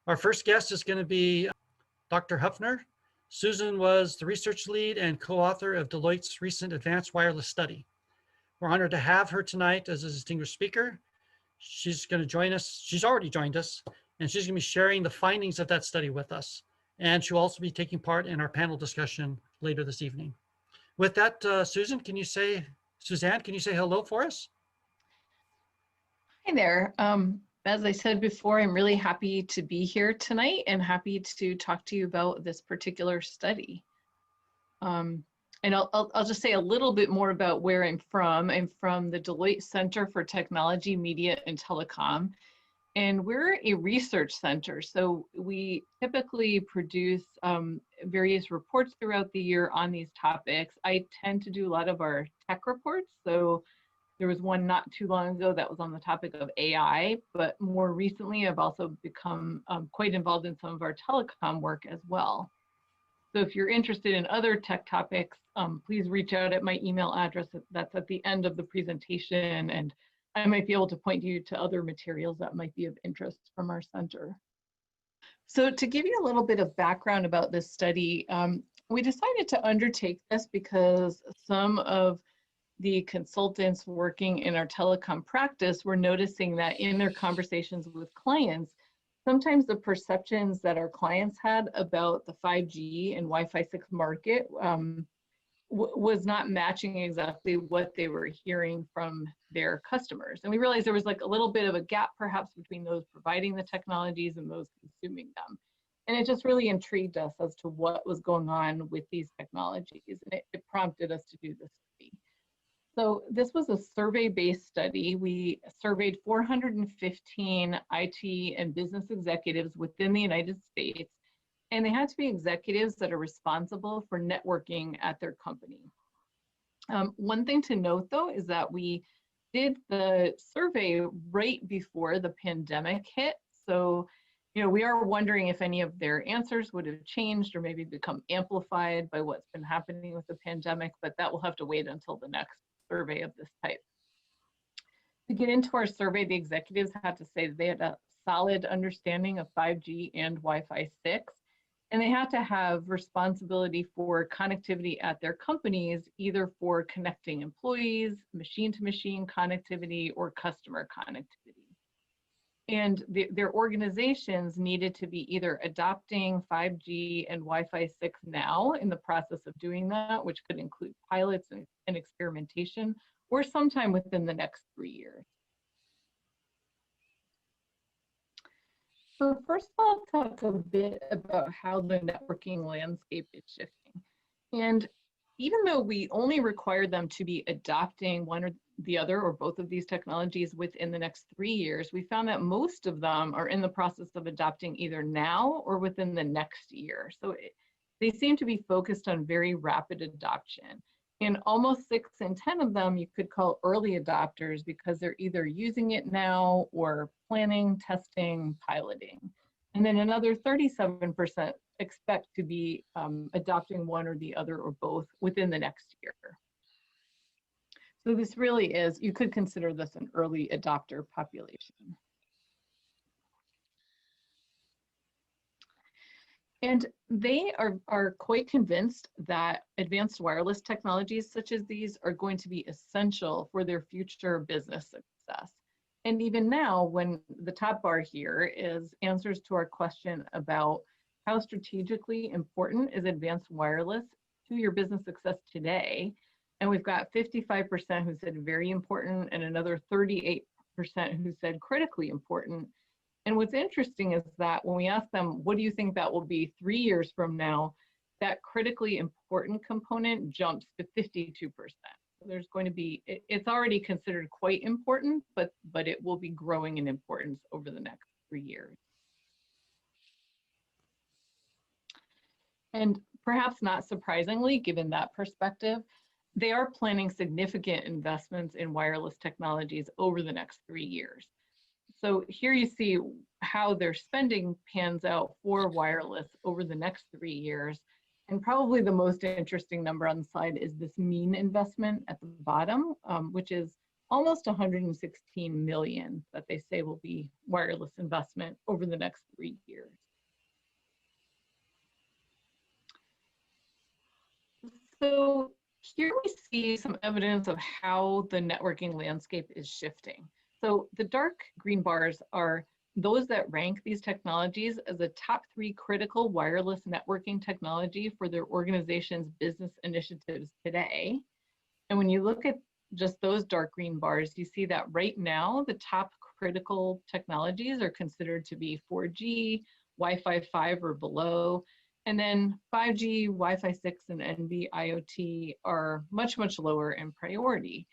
Our first guest is going to be Dr. Huffner. Susan was the research lead and co-author of Deloitte's recent advanced wireless study. We're honored to have her tonight as a distinguished speaker. She's going to join us. She's already joined us, and she's going to be sharing the findings of that study with us. And she'll also be taking part in our panel discussion later this evening. With that, Suzanne, can you say hello for us? Hi there. As I said before, I'm really happy to be here tonight and happy to talk to you about this particular study. And I'll just say a little bit more about where I'm from. I'm from the Deloitte Center for Technology, Media, and Telecom. And we're a research center. So we typically produce various reports throughout the year on these topics. I tend to do a lot of our tech reports. So there was one not too long ago that was on the topic of AI, but more recently I've also become quite involved in some of our telecom work as well. So if you're interested in other tech topics, please reach out at my email address that's at the end of the presentation, and I might be able to point you to other materials that might be of interest from our center. So to give you a little bit of background about this study, we decided to undertake this because some of the consultants working in our telecom practice were noticing that in their conversations with clients, sometimes the perceptions that our clients had about the 5G and Wi-Fi 6 market was not matching exactly what they were hearing from their customers. And we realized there was like a little bit of a gap perhaps between those providing the technologies and those consuming them. And it just really intrigued us as to what was going on with these technologies. And it prompted us to do this study. So this was a survey-based study. We surveyed 415 IT and business executives within the United States, and they had to be executives that are responsible for networking at their company. One thing to note though is that we did the survey right before the pandemic hit. So, we are wondering if any of their answers would have changed or maybe become amplified by what's been happening with the pandemic, but that will have to wait until the next survey of this type. To get into our survey, the executives had to say that they had a solid understanding of 5G and Wi-Fi 6, and they had to have responsibility for connectivity at their companies, either for connecting employees, machine-to-machine connectivity, or customer connectivity. And their organizations needed to be either adopting 5G and Wi-Fi 6 now in the process of doing that, which could include pilots and experimentation, or sometime within the next 3 years. So first I'll talk a bit about how the networking landscape is shifting. And even though we only require them to be adopting one or the other or both of these technologies within the next 3 years, we found that most of them are in the process of adopting either now or within the next year. So they seem to be focused on very rapid adoption. And almost 6 in 10 of them you could call early adopters because they're either using it now or planning, testing, piloting. And then another 37% expect to be adopting one or the other or both within the next year. So this really is, you could consider this an early adopter population. And they are quite convinced that advanced wireless technologies such as these are going to be essential for their future business success. And even now, when the top bar here is answers to our question about how strategically important is advanced wireless to your business success today, and we've got 55% who said very important and another 38% who said critically important. And what's interesting is that when we ask them, what do you think that will be 3 years from now, that critically important component jumps to 52%. There's going to be, it's already considered quite important, but it will be growing in importance over the next 3 years. And perhaps not surprisingly, given that perspective, they are planning significant investments in wireless technologies over the next 3 years. So here you see how their spending pans out for wireless over the next 3 years. And probably the most interesting number on the slide is this mean investment at the bottom, which is almost 116 million that they say will be wireless investment over the next 3 years. So here we see some evidence of how the networking landscape is shifting. So the dark green bars are those that rank these technologies as the top 3 critical wireless networking technology for their organization's business initiatives today. And when you look at just those dark green bars, you see that right now, the top critical technologies are considered to be 4G, Wi-Fi 5 or below, and then 5G, Wi-Fi 6, and NB-IoT are much, much lower in priority.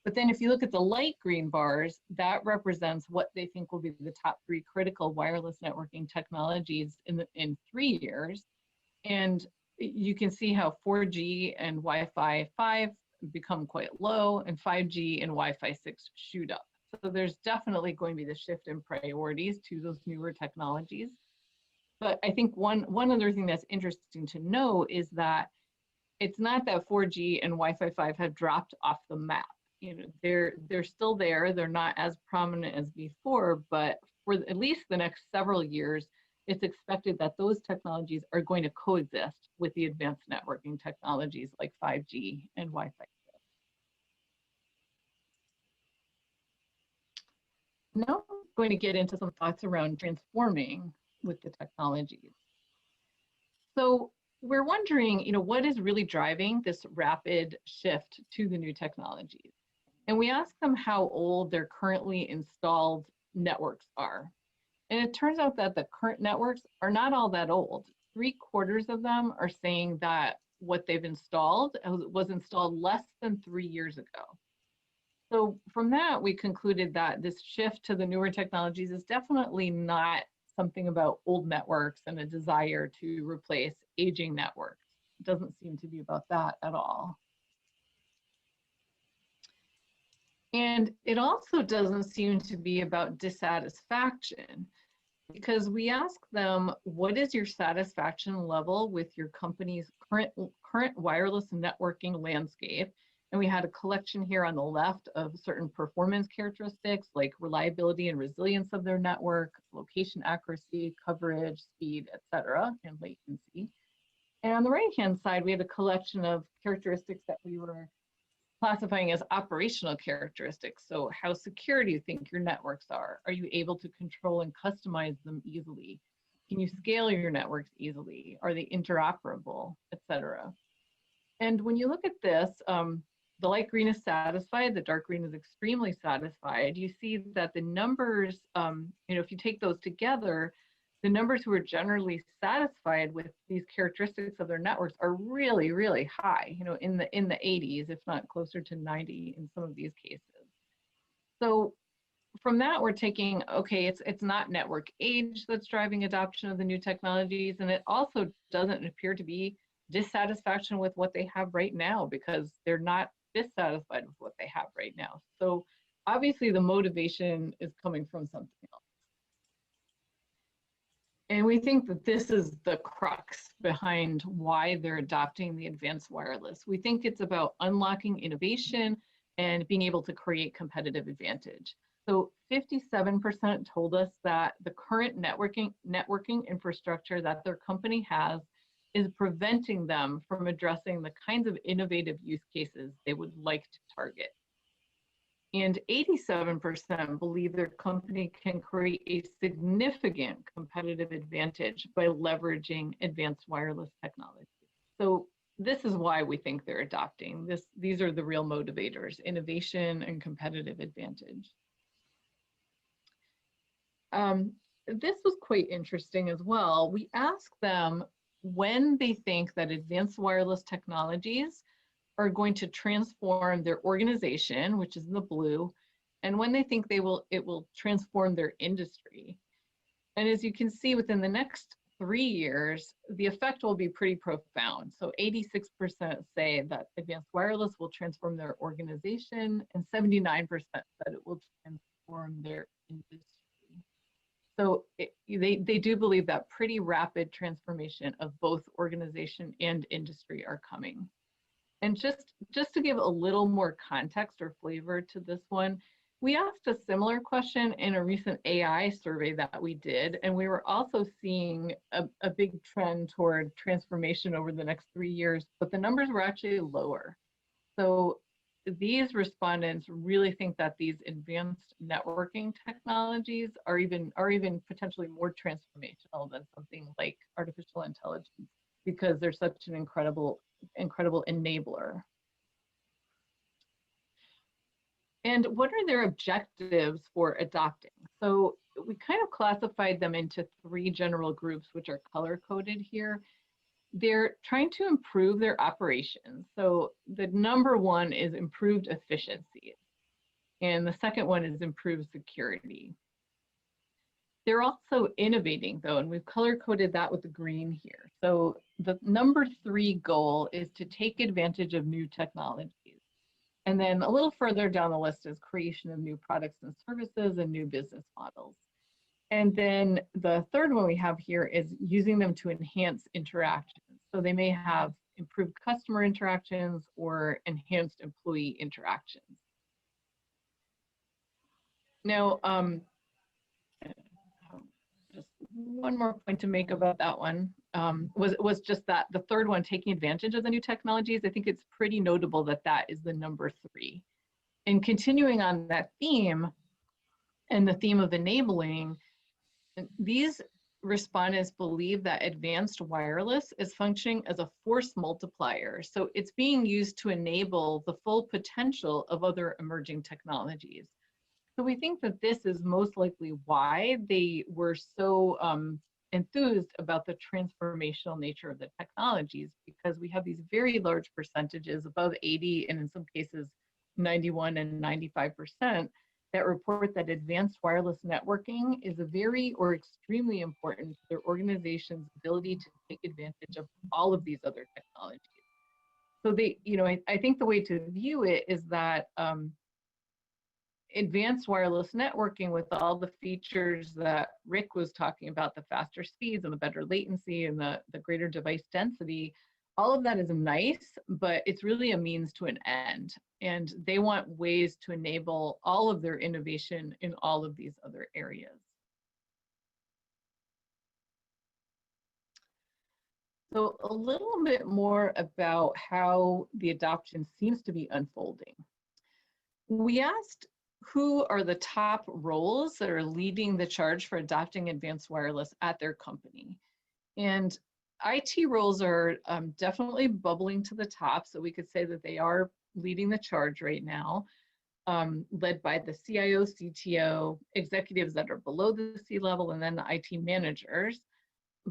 But then if you look at the light green bars, that represents what they think will be the top 3 critical wireless networking technologies in 3 years. And you can see how 4G and Wi-Fi 5 become quite low, and 5G and Wi-Fi 6 shoot up. So there's definitely going to be the shift in priorities to those newer technologies. But I think one other thing that's interesting to know is that it's not that 4G and Wi-Fi 5 have dropped off the map. You know, they're still there. They're not as prominent as before, but for at least the next several years, it's expected that those technologies are going to coexist with the advanced networking technologies like 5G and Wi-Fi. Now I'm going to get into some thoughts around transforming with the technologies. So we're wondering, you know, what is really driving this rapid shift to the new technologies? And we asked them how old their currently installed networks are. And it turns out that the current networks are not all that old. 3/4 of them are saying that what they've installed was installed less than 3 years ago. So from that, we concluded that this shift to the newer technologies is definitely not something about old networks and a desire to replace aging networks. It doesn't seem to be about that at all. And it also doesn't seem to be about dissatisfaction, because we ask them, what is your satisfaction level with your company's current wireless networking landscape? And we had a collection here on the left of certain performance characteristics like reliability and resilience of their network, location accuracy, coverage, speed, etc., and latency. And on the right-hand side, we had a collection of characteristics that we were classifying as operational characteristics. So how secure do you think your networks are? Are you able to control and customize them easily? Can you scale your networks easily? Are they interoperable, etc.? And when you look at this, the light green is satisfied, the dark green is extremely satisfied. You see that the numbers, if you take those together, the numbers who are generally satisfied with these characteristics of their networks are really, really high, in the 80s, if not closer to 90 in some of these cases. So from that, we're taking, okay, it's not network age that's driving adoption of the new technologies, and it also doesn't appear to be dissatisfaction with what they have right now, because they're not dissatisfied with what they have right now. So obviously the motivation is coming from something else. And we think that this is the crux behind why they're adopting the advanced wireless. We think it's about unlocking innovation and being able to create competitive advantage. So 57% told us that the current networking infrastructure that their company has is preventing them from addressing the kinds of innovative use cases they would like to target. And 87% believe their company can create a significant competitive advantage by leveraging advanced wireless technology. So this is why we think they're adopting this. These are the real motivators: innovation and competitive advantage. This was quite interesting as well. We asked them when they think that advanced wireless technologies are going to transform their organization, which is in the blue, and when they think it will transform their industry. And as you can see, within the next 3 years, the effect will be pretty profound. So 86% say that advanced wireless will transform their organization, and 79% that it will transform their industry. So they do believe that pretty rapid transformation of both organization and industry are coming. And just to give a little more context or flavor to this one, we asked a similar question in a recent AI survey that we did, and we were also seeing a big trend toward transformation over the next 3 years, but the numbers were actually lower. So these respondents really think that these advanced networking technologies are even potentially more transformational than something like artificial intelligence, because they're such an incredible enabler. And what are their objectives for adopting? So we kind of classified them into 3 general groups, which are color coded here. They're trying to improve their operations. So the number 1 is improved efficiency, and the second one is improved security. They're also innovating though, and we've color coded that with the green here. So the number 3 goal is to take advantage of new technologies. And then a little further down the list is creation of new products and services and new business models. And then the third one we have here is using them to enhance interactions. So they may have improved customer interactions or enhanced employee interactions. Now, just one more point to make about that one was just that the third one, taking advantage of the new technologies. I think it's pretty notable that that is the number 3. And continuing on that theme and the theme of enabling, these respondents believe that advanced wireless is functioning as a force multiplier. So it's being used to enable the full potential of other emerging technologies. So we think that this is most likely why they were so enthused about the transformational nature of the technologies, because we have these very large percentages, above 80 and in some cases 91 and 95%, that report that advanced wireless networking is a very or extremely important to their organization's ability to take advantage of all of these other technologies. So they, I think the way to view it is that advanced wireless networking, with all the features that Rick was talking about, the faster speeds and the better latency and the greater device density, all of that is nice, but it's really a means to an end. And they want ways to enable all of their innovation in all of these other areas. So a little bit more about how the adoption seems to be unfolding. We asked who are the top roles that are leading the charge for adopting advanced wireless at their company. And IT roles are definitely bubbling to the top, so we could say that they are leading the charge right now, led by the CIO, CTO, executives that are below the C-level, and then the IT managers.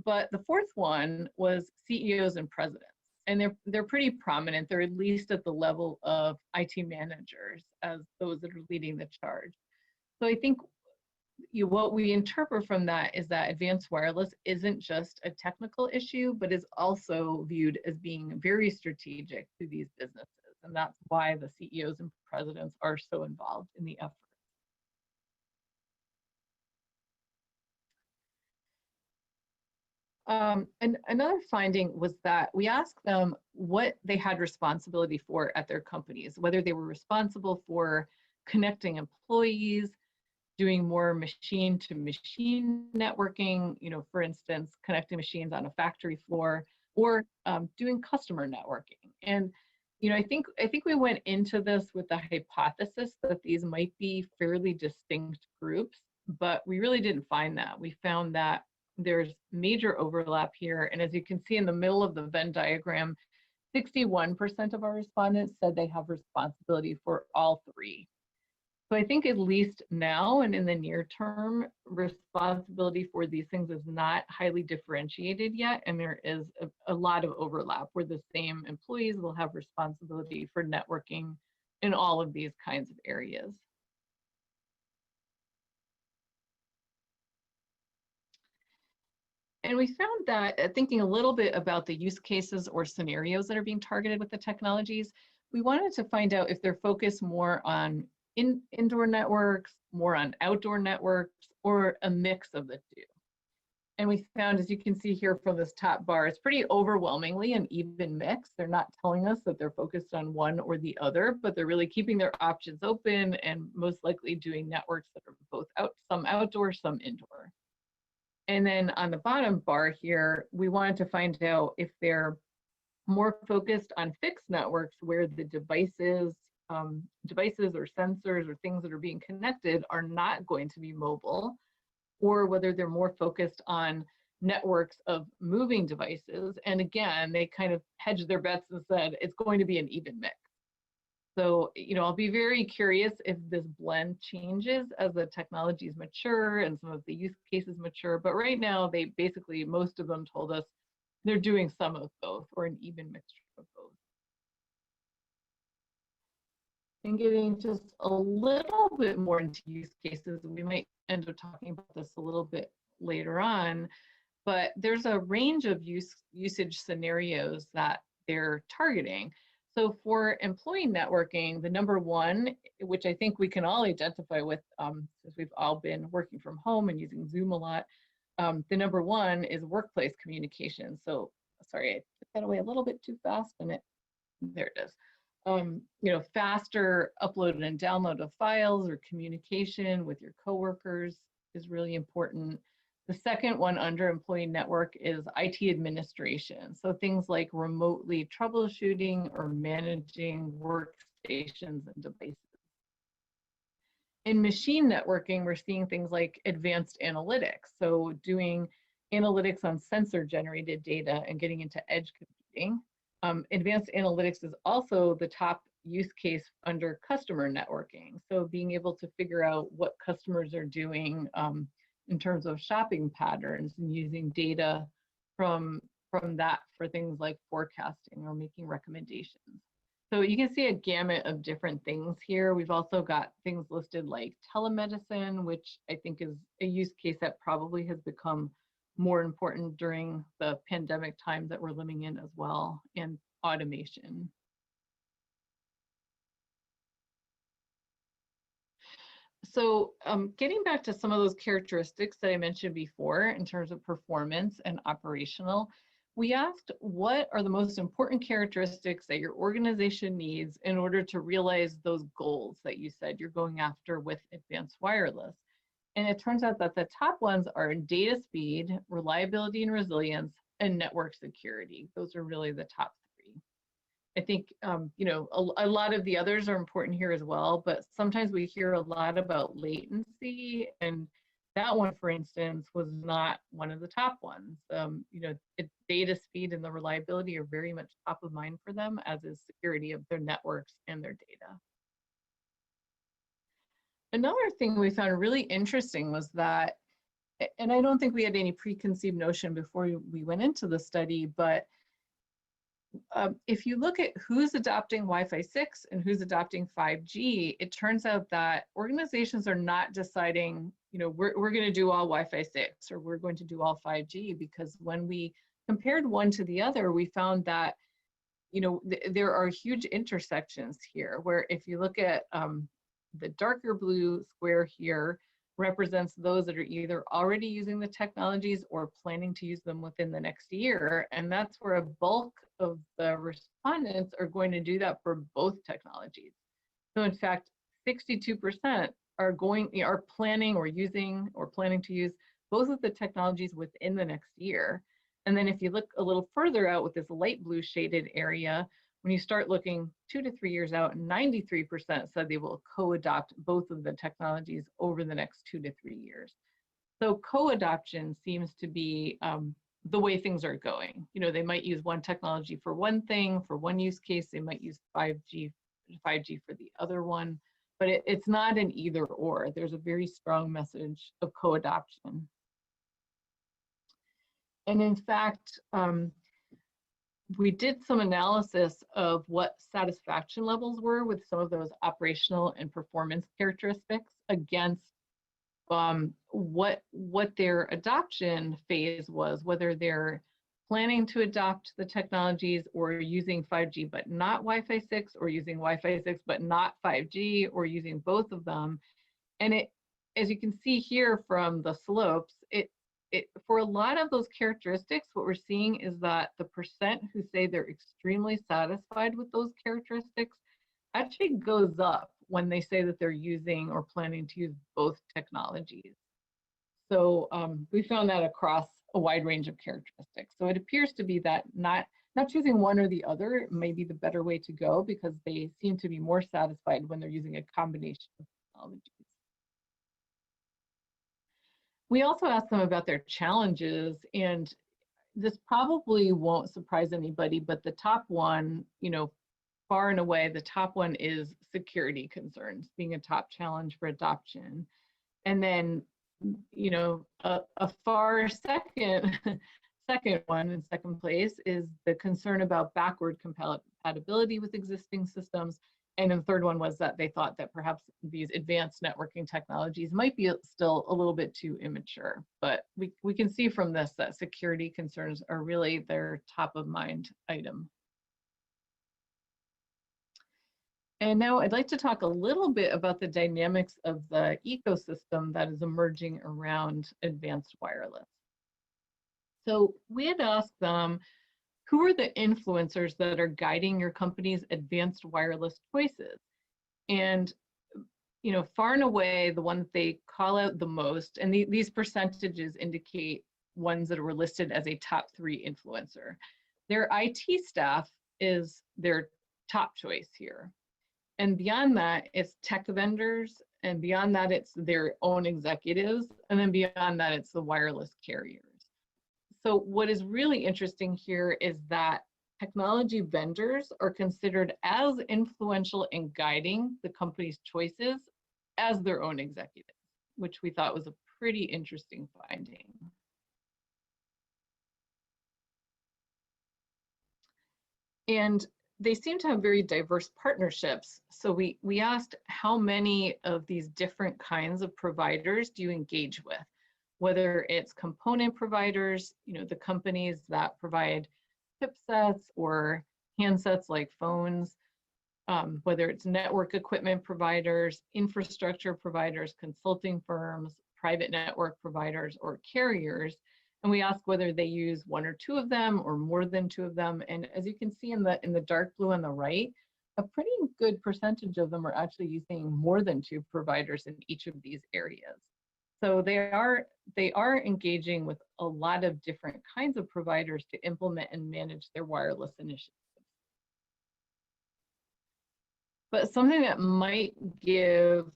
But the fourth one was CEOs and presidents. And they're pretty prominent. They're at least at the level of IT managers as those that are leading the charge. So I think what we interpret from that is that advanced wireless isn't just a technical issue, but is also viewed as being very strategic to these businesses. And that's why the CEOs and presidents are so involved in the effort. And another finding was that we asked them what they had responsibility for at their companies, whether they were responsible for connecting employees, doing more machine-to-machine networking, for instance, connecting machines on a factory floor, or doing customer networking. And I think we went into this with the hypothesis that these might be fairly distinct groups, but we really didn't find that. We found that there's major overlap here. And as you can see in the middle of the Venn diagram, 61% of our respondents said they have responsibility for all 3. So I think at least now and in the near term, responsibility for these things is not highly differentiated yet. And there is a lot of overlap where the same employees will have responsibility for networking in all of these kinds of areas. And we found that thinking a little bit about the use cases or scenarios that are being targeted with the technologies, we wanted to find out if they're focused more on indoor networks, more on outdoor networks, or a mix of the two. And we found, as you can see here from this top bar, it's pretty overwhelmingly an even mix. They're not telling us that they're focused on one or the other, but they're really keeping their options open and most likely doing networks that are both some outdoor, some indoor. And then on the bottom bar here, we wanted to find out if they're more focused on fixed networks where the devices or sensors or things that are being connected are not going to be mobile, or whether they're more focused on networks of moving devices. And again, they kind of hedged their bets and said it's going to be an even mix. So, I'll be very curious if this blend changes as the technologies mature and some of the use cases mature. But right now, they basically, most of them told us they're doing some of both or an even mixture of both. And getting just a little bit more into use cases, we might end up talking about this a little bit later on, but there's a range of usage scenarios that they're targeting. So for employee networking, the number one, which I think we can all identify with, since we've all been working from home and using Zoom a lot, the number one is workplace communication. So sorry, I took that away a little bit too fast and there it is. Faster upload and download of files or communication with your coworkers is really important. The second one under employee network is IT administration. So things like remotely troubleshooting or managing workstations and devices. In machine networking, we're seeing things like advanced analytics. So doing analytics on sensor generated data and getting into edge computing. Advanced analytics is also the top use case under customer networking. So being able to figure out what customers are doing in terms of shopping patterns and using data from that for things like forecasting or making recommendations. So you can see a gamut of different things here. We've also got things listed like telemedicine, which I think is a use case that probably has become more important during the pandemic times that we're living in as well, and automation. So getting back to some of those characteristics that I mentioned before in terms of performance and operational, we asked what are the most important characteristics that your organization needs in order to realize those goals that you said you're going after with advanced wireless. And it turns out that the top ones are data speed, reliability and resilience, and network security. Those are really the top three. I think, a lot of the others are important here as well, but sometimes we hear a lot about latency, and that one, for instance, was not one of the top ones. Data speed and the reliability are very much top of mind for them, as is security of their networks and their data. Another thing we found really interesting was that, and I don't think we had any preconceived notion before we went into the study, but if you look at who's adopting Wi-Fi 6 and who's adopting 5G, it turns out that organizations are not deciding, we're going to do all Wi-Fi 6 or we're going to do all 5G, because when we compared one to the other, we found that, there are huge intersections here, where if you look at the darker blue square here represents those that are either already using the technologies or planning to use them within the next year. And that's where a bulk of the respondents are going to do that for both technologies. So in fact, 62% are planning or using or planning to use both of the technologies within the next year. And then if you look a little further out with this light blue shaded area, when you start looking 2 to 3 years out, 93% said they will co-adopt both of the technologies over the next 2 to 3 years. So co-adoption seems to be the way things are going. They might use one technology for one thing, for one use case. They might use 5G for the other one, but it's not an either or. There's a very strong message of co-adoption. And in fact, we did some analysis of what satisfaction levels were with some of those operational and performance characteristics against what their adoption phase was, whether they're planning to adopt the technologies or using 5G but not Wi-Fi 6, or using Wi-Fi 6 but not 5G, or using both of them. And as you can see here from the slopes, for a lot of those characteristics, what we're seeing is that the percent who say they're extremely satisfied with those characteristics actually goes up when they say that they're using or planning to use both technologies. So we found that across a wide range of characteristics. So it appears to be that not choosing one or the other may be the better way to go, because they seem to be more satisfied when they're using a combination of technologies. We also asked them about their challenges, and this probably won't surprise anybody, but the top one, far and away, the top one is security concerns being a top challenge for adoption. And then, a far second one in second place is the concern about backward compatibility with existing systems. And then the third one was that they thought that perhaps these advanced networking technologies might be still a little bit too immature. But we can see from this that security concerns are really their top of mind item. And now I'd like to talk a little bit about the dynamics of the ecosystem that is emerging around advanced wireless. So we had asked them, who are the influencers that are guiding your company's advanced wireless choices? And far and away, the one that they call out the most, and these percentages indicate ones that were listed as a top 3 influencer. Their IT staff is their top choice here. And beyond that, it's tech vendors. And beyond that, it's their own executives. And then beyond that, it's the wireless carriers. So what is really interesting here is that technology vendors are considered as influential in guiding the company's choices as their own executives, which we thought was a pretty interesting finding. And they seem to have very diverse partnerships. So we asked, how many of these different kinds of providers do you engage with? Whether it's component providers, the companies that provide chipsets or handsets like phones, whether it's network equipment providers, infrastructure providers, consulting firms, private network providers, or carriers. And we ask whether they use 1 or 2 of them or more than 2 of them. And as you can see in the dark blue on the right, a pretty good percentage of them are actually using more than 2 providers in each of these areas. So they are engaging with a lot of different kinds of providers to implement and manage their wireless initiatives. But something that might give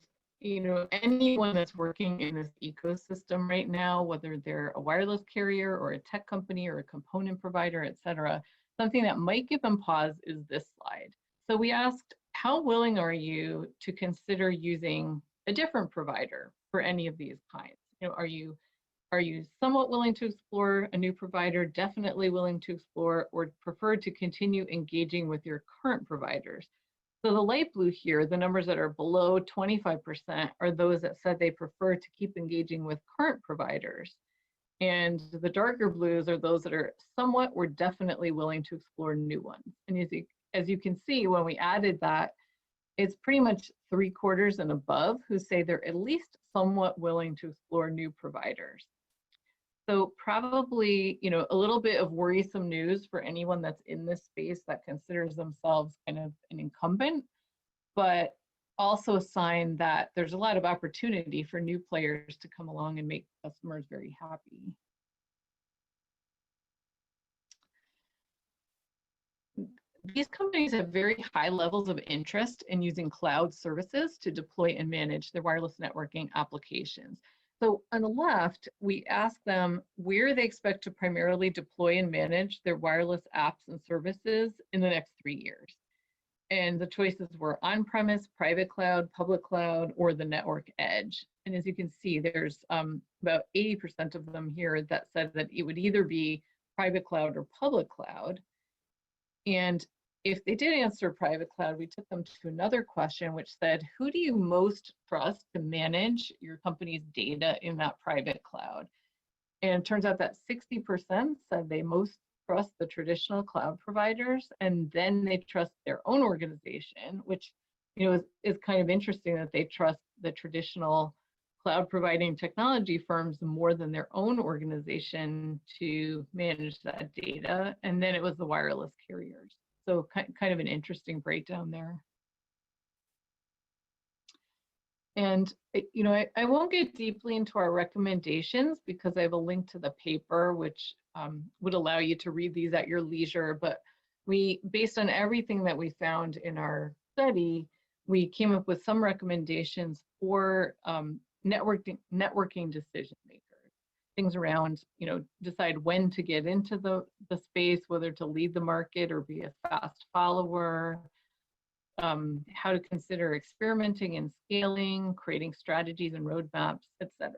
anyone that's working in this ecosystem right now, whether they're a wireless carrier or a tech company or a component provider, et cetera, something that might give them pause is this slide. So we asked, how willing are you to consider using a different provider for any of these kinds? Are you somewhat willing to explore a new provider, definitely willing to explore, or prefer to continue engaging with your current providers? So the light blue here, the numbers that are below 25%, are those that said they prefer to keep engaging with current providers. And the darker blues are those that are somewhat or definitely willing to explore new ones. And as you can see, when we added that, it's pretty much 3/4 and above who say they're at least somewhat willing to explore new providers. So probably, a little bit of worrisome news for anyone that's in this space that considers themselves kind of an incumbent, but also a sign that there's a lot of opportunity for new players to come along and make customers very happy. These companies have very high levels of interest in using cloud services to deploy and manage their wireless networking applications. So on the left, we ask them where they expect to primarily deploy and manage their wireless apps and services in the next 3 years. And the choices were on-premise, private cloud, public cloud, or the network edge. And as you can see, there's about 80% of them here that said that it would either be private cloud or public cloud. And if they did answer private cloud, we took them to another question, which said, who do you most trust to manage your company's data in that private cloud? And it turns out that 60% said they most trust the traditional cloud providers, and then they trust their own organization, which is kind of interesting that they trust the traditional cloud providing technology firms more than their own organization to manage that data. And then it was the wireless carriers. So kind of an interesting breakdown there. And, I won't get deeply into our recommendations because I have a link to the paper, which would allow you to read these at your leisure. But based on everything that we found in our study, we came up with some recommendations for networking decision makers. Things around, decide when to get into the space, whether to lead the market or be a fast follower, how to consider experimenting and scaling, creating strategies and roadmaps, etc.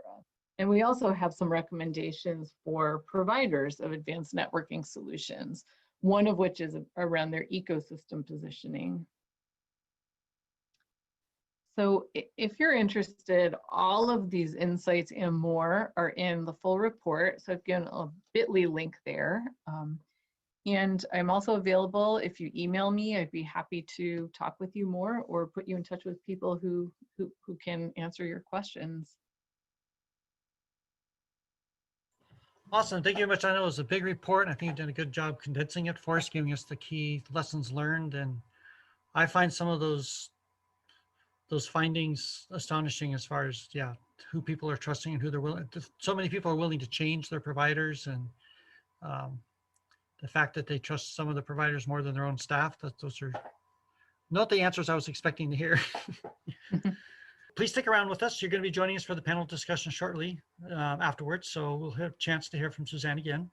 And we also have some recommendations for providers of advanced networking solutions, one of which is around their ecosystem positioning. So if you're interested, all of these insights and more are in the full report. So I've given a bit.ly link there. And I'm also available if you email me. I'd be happy to talk with you more or put you in touch with people who can answer your questions. Awesome. Thank you very much. I know it was a big report. I think you've done a good job condensing it for us, giving us the key lessons learned. And I find some of those findings astonishing as far as, who people are trusting and who they're willing. So many people are willing to change their providers, and the fact that they trust some of the providers more than their own staff, those are not the answers I was expecting to hear. Please stick around with us. You're going to be joining us for the panel discussion shortly afterwards. So we'll have a chance to hear from Suzanne again.